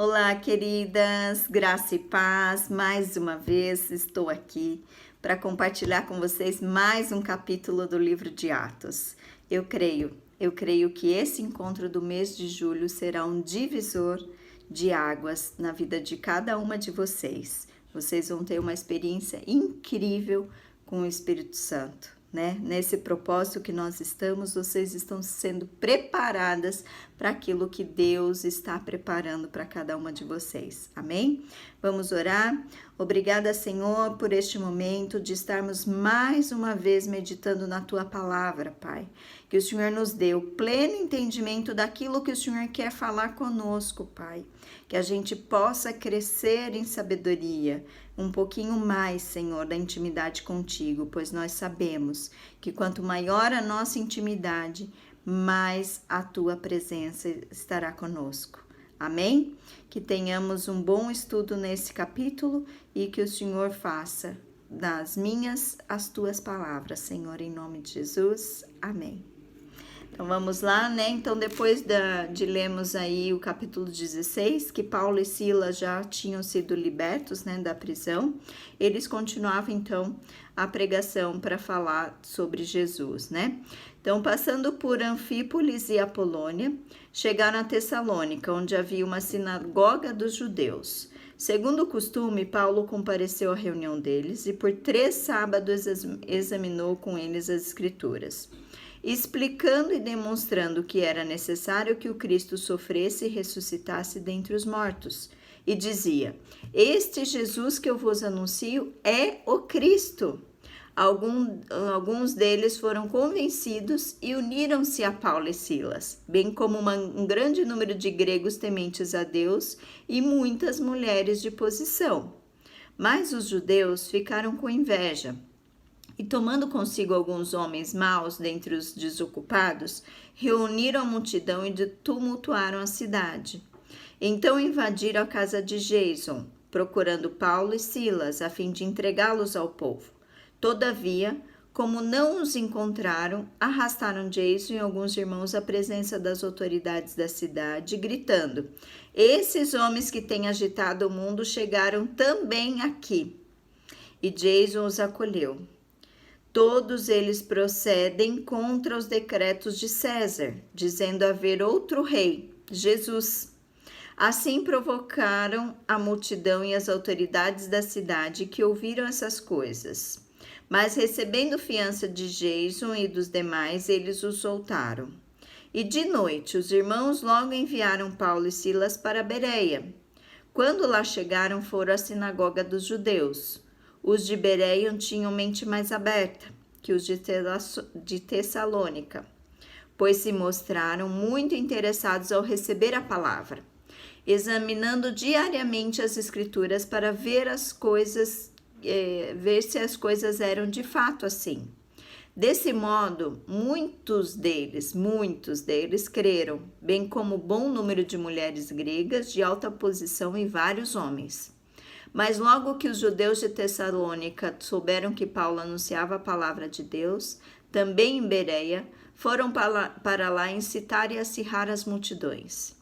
Olá, queridas, graça e paz. Mais uma vez estou aqui para compartilhar com vocês mais um capítulo do livro de Atos. Eu creio que esse encontro do mês de julho será um divisor de águas na vida de cada uma de vocês. Vocês vão ter uma experiência incrível com o Espírito Santo, né? Nesse propósito que nós estamos, vocês estão sendo preparadas para aquilo que Deus está preparando para cada uma de vocês. Amém? Vamos orar? Obrigada, Senhor, por este momento de estarmos mais uma vez meditando na Tua palavra, Pai. Que o Senhor nos dê o pleno entendimento daquilo que o Senhor quer falar conosco, Pai. Que a gente possa crescer em sabedoria, um pouquinho mais, Senhor, da intimidade contigo, pois nós sabemos que quanto maior a nossa intimidade, mais a tua presença estará conosco. Amém? Que tenhamos um bom estudo nesse capítulo e que o Senhor faça das minhas as tuas palavras, Senhor, em nome de Jesus. Amém. Então vamos lá, né? Então depois de lermos aí o capítulo 16, que Paulo e Silas já tinham sido libertos, né, da prisão, eles continuavam então a pregação para falar sobre Jesus, né? Então passando por Anfípolis e Apolônia, chegaram a Tessalônica, onde havia uma sinagoga dos judeus. Segundo o costume, Paulo compareceu à reunião deles e por 3 sábados examinou com eles as escrituras, explicando e demonstrando que era necessário que o Cristo sofresse e ressuscitasse dentre os mortos. E dizia: este Jesus que eu vos anuncio é o Cristo. Alguns deles foram convencidos e uniram-se a Paulo e Silas, bem como um grande número de gregos tementes a Deus e muitas mulheres de posição. Mas os judeus ficaram com inveja, e tomando consigo alguns homens maus dentre os desocupados, reuniram a multidão e tumultuaram a cidade. Então invadiram a casa de Jason, procurando Paulo e Silas, a fim de entregá-los ao povo. Todavia, como não os encontraram, arrastaram Jason e alguns irmãos à presença das autoridades da cidade, gritando: esses homens que têm agitado o mundo chegaram também aqui. E Jason os acolheu. Todos eles procedem contra os decretos de César, dizendo haver outro rei, Jesus. Assim provocaram a multidão e as autoridades da cidade que ouviram essas coisas. Mas recebendo fiança de Jason e dos demais, eles os soltaram. E de noite os irmãos logo enviaram Paulo e Silas para Bereia. Quando lá chegaram, foram à sinagoga dos judeus. Os de Bereia tinham mente mais aberta que os de Tessalônica, pois se mostraram muito interessados ao receber a palavra, examinando diariamente as escrituras para ver se as coisas eram de fato assim. Desse modo, muitos deles creram, bem como bom número de mulheres gregas de alta posição e vários homens. Mas logo que os judeus de Tessalônica souberam que Paulo anunciava a palavra de Deus, também em Bereia, foram para lá incitar e acirrar as multidões.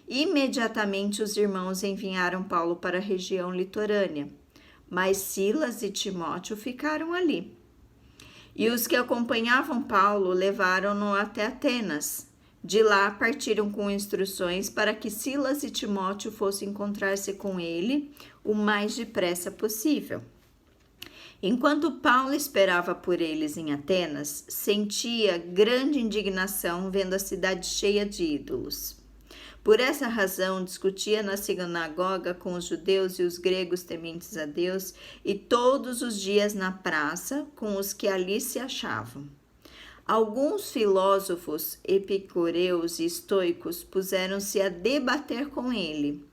Imediatamente os irmãos enviaram Paulo para a região litorânea, mas Silas e Timóteo ficaram ali. E os que acompanhavam Paulo levaram-no até Atenas. De lá partiram com instruções para que Silas e Timóteo fossem encontrar-se com ele o mais depressa possível. Enquanto Paulo esperava por eles em Atenas, sentia grande indignação vendo a cidade cheia de ídolos. Por essa razão, discutia na sinagoga com os judeus e os gregos tementes a Deus, e todos os dias na praça com os que ali se achavam. Alguns filósofos epicureus e estoicos puseram-se a debater com ele.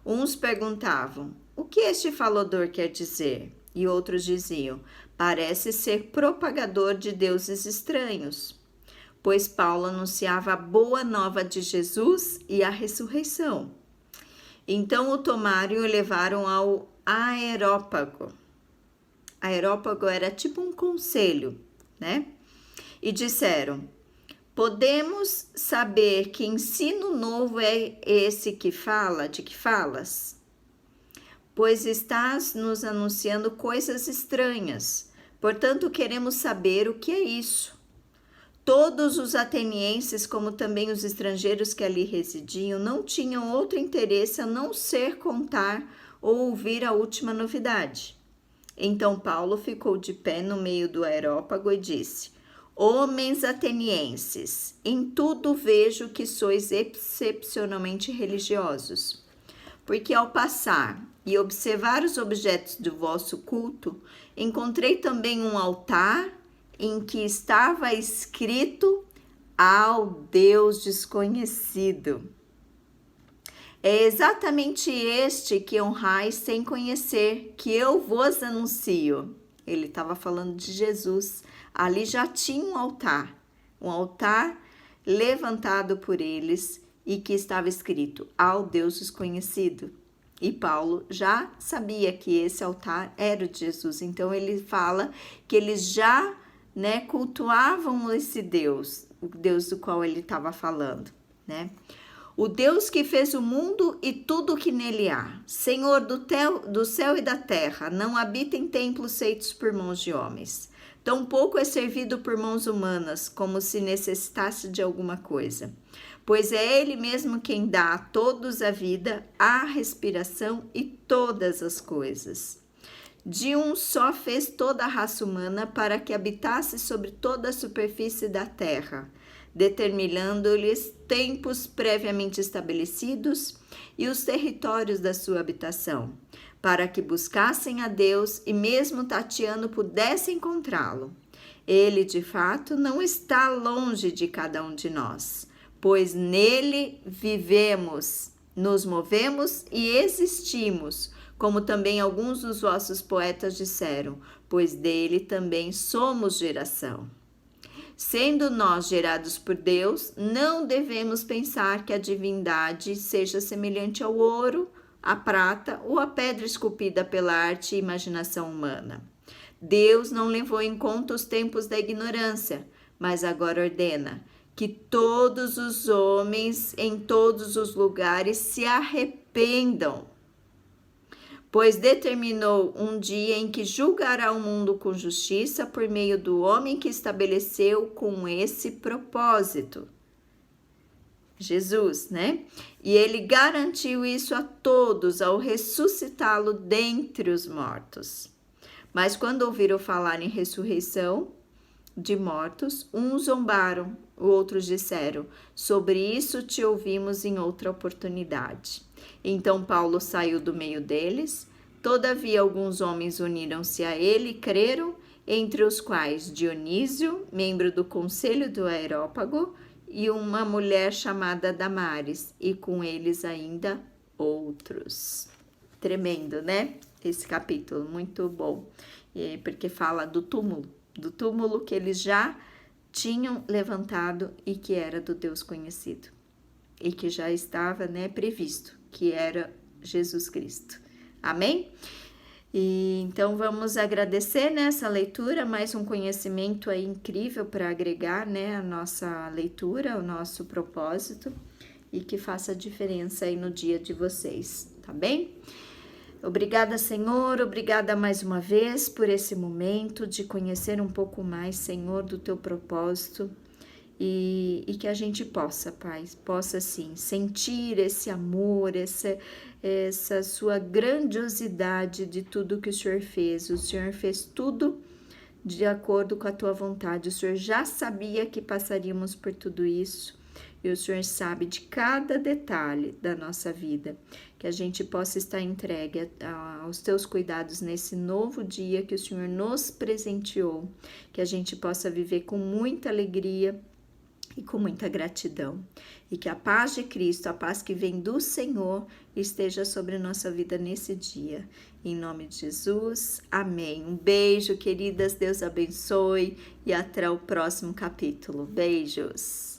Uns perguntavam: o que este falador quer dizer? E outros diziam: parece ser propagador de deuses estranhos. Pois Paulo anunciava a boa nova de Jesus e a ressurreição. Então o tomaram e o levaram ao Areópago. Areópago era tipo um conselho, né? E disseram: Podemos saber que ensino novo é esse que fala, de que falas? Pois estás nos anunciando coisas estranhas. Portanto, queremos saber o que é isso. Todos os atenienses, como também os estrangeiros que ali residiam, não tinham outro interesse a não ser contar ou ouvir a última novidade. Então Paulo ficou de pé no meio do aerópago e disse: Homens atenienses, em tudo vejo que sois excepcionalmente religiosos, porque ao passar e observar os objetos do vosso culto, encontrei também um altar em que estava escrito ao Deus desconhecido. É exatamente este que honrais sem conhecer, que eu vos anuncio. Ele estava falando de Jesus. Ali já tinha um altar levantado por eles e que estava escrito ao Deus desconhecido. E Paulo já sabia que esse altar era o de Jesus. Então ele fala que eles já cultuavam esse Deus, o Deus do qual ele estava falando, né? O Deus que fez o mundo e tudo o que nele há, Senhor do céu e da terra, não habita em templos feitos por mãos de homens. Tampouco é servido por mãos humanas, como se necessitasse de alguma coisa. Pois é Ele mesmo quem dá a todos a vida, a respiração e todas as coisas. De um só fez toda a raça humana para que habitasse sobre toda a superfície da terra, determinando-lhes tempos previamente estabelecidos e os territórios da sua habitação, para que buscassem a Deus e mesmo tateando pudessem encontrá-lo. Ele, de fato, não está longe de cada um de nós, pois nele vivemos, nos movemos e existimos, como também alguns dos vossos poetas disseram, pois dele também somos geração. Sendo nós gerados por Deus, não devemos pensar que a divindade seja semelhante ao ouro, à prata ou à pedra esculpida pela arte e imaginação humana. Deus não levou em conta os tempos da ignorância, mas agora ordena que todos os homens em todos os lugares se arrependam, pois determinou um dia em que julgará o mundo com justiça por meio do homem que estabeleceu com esse propósito. Jesus, né? E ele garantiu isso a todos ao ressuscitá-lo dentre os mortos. Mas quando ouviram falar em ressurreição de mortos, uns zombaram, outros disseram: sobre isso te ouvimos em outra oportunidade. Então Paulo saiu do meio deles. Todavia alguns homens uniram-se a ele e creram, entre os quais Dionísio, membro do conselho do Areópago, e uma mulher chamada Damares, e com eles ainda outros. Tremendo, né? Esse capítulo, muito bom, porque fala do túmulo que eles já tinham levantado e que era do Deus conhecido, e que já estava, previsto, que era Jesus Cristo. Amém? E então vamos agradecer nessa leitura, mais um conhecimento aí incrível para agregar, a nossa leitura, o nosso propósito, e que faça diferença aí no dia de vocês, tá bem? Obrigada, Senhor, obrigada mais uma vez por esse momento de conhecer um pouco mais, Senhor, do teu propósito, e que a gente possa, Pai, possa sim sentir esse amor, essa sua grandiosidade de tudo que o Senhor fez. O Senhor fez tudo de acordo com a tua vontade. O Senhor já sabia que passaríamos por tudo isso, e o Senhor sabe de cada detalhe da nossa vida. Que a gente possa estar entregue aos teus cuidados nesse novo dia que o Senhor nos presenteou. Que a gente possa viver com muita alegria e com muita gratidão. E que a paz de Cristo, a paz que vem do Senhor, esteja sobre nossa vida nesse dia. Em nome de Jesus, amém. Um beijo, queridas, Deus abençoe e até o próximo capítulo. Beijos!